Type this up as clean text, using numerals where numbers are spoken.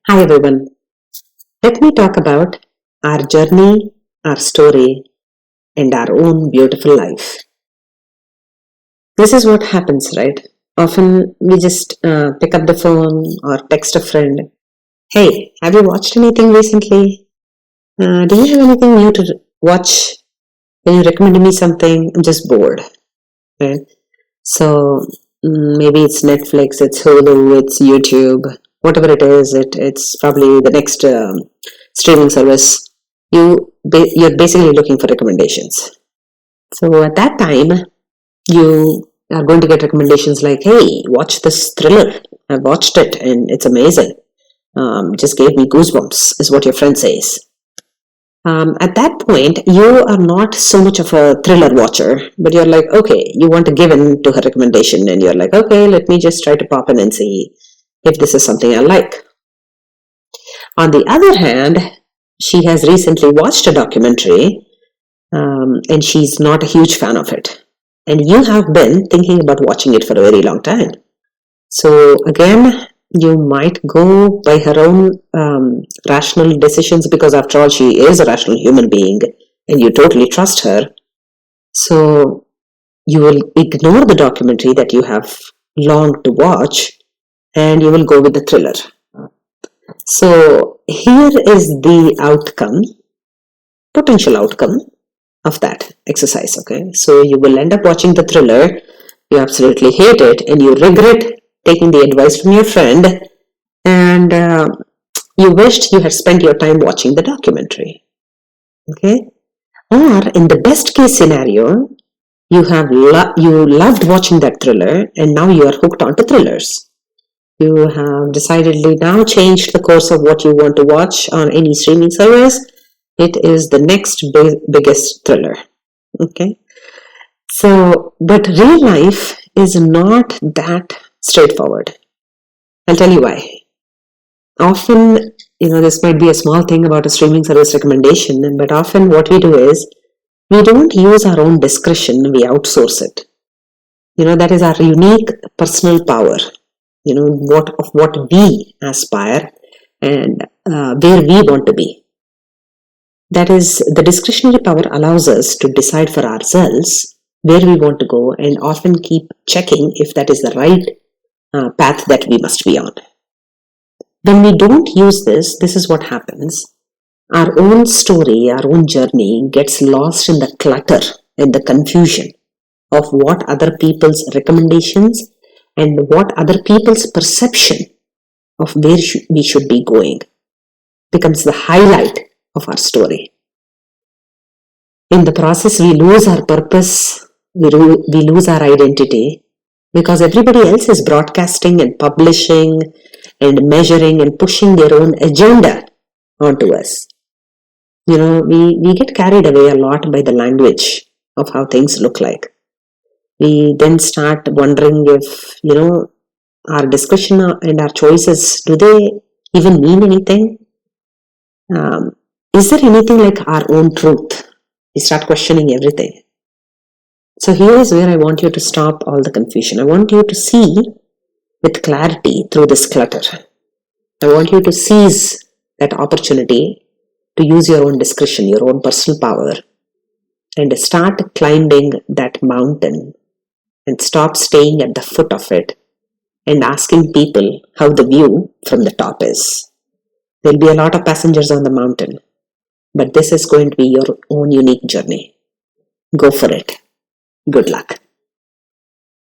Hi everyone. Let me talk about our journey, our story, and our own beautiful life. This is what happens, right? Often we just pick up the phone or text a friend. Hey, have you watched anything recently? Do you have anything new to watch? Can you recommend me something? I'm just bored, right? So maybe it's Netflix, it's Hulu, it's YouTube, whatever it is. It's probably the next streaming service. You're basically looking for recommendations. So at that time, you are going to get recommendations like, "Hey, watch this thriller. I watched it and it's amazing. Just gave me goosebumps," is what your friend says. At that point, you are not so much of a thriller watcher, but you're like, okay, you want to give in to her recommendation, and you're like, okay, let me just try to pop in and see if this is something I like. On the other hand, she has recently watched a documentary, and she's not a huge fan of it. And you have been thinking about watching it for a very long time. So again, you might go by her own rational decisions because, after all, she is a rational human being and you totally trust her. So you will ignore the documentary that you have longed to watch and you will go with the thriller. So here is the outcome, potential outcome of that exercise. Okay, so you will end up watching the thriller, you absolutely hate it, and you regret taking the advice from your friend, and you wished you had spent your time watching the documentary. Okay, or in the best case scenario, you loved watching that thriller, and now you are hooked onto thrillers. You have decidedly now changed the course of what you want to watch on any streaming service. It is the next biggest thriller. Okay, so but real life is not that straightforward. I'll tell you why. Often, this might be a small thing about a streaming service recommendation, but often what we do is we don't use our own discretion, we outsource it. That is our unique personal power, what we aspire and where we want to be. That is, the discretionary power allows us to decide for ourselves where we want to go and often keep checking if that is the right path that we must be on. When we don't use this is what happens. Our own story, our own journey gets lost in the clutter and the confusion of what other people's recommendations and what other people's perception of where we should be going becomes the highlight of our story. In the process, we lose our purpose, we lose our identity because everybody else is broadcasting and publishing and measuring and pushing their own agenda onto us. We get carried away a lot by the language of how things look like. We then start wondering if, our discretion and our choices, do they even mean anything? Is there anything like our own truth? We start questioning everything. So here is where I want you to stop all the confusion. I want you to see with clarity through this clutter. I want you to seize that opportunity to use your own discretion, your own personal power, and start climbing that mountain and stop staying at the foot of it and asking people how the view from the top is. There'll be a lot of passengers on the mountain, but this is going to be your own unique journey. Go for it. Good luck.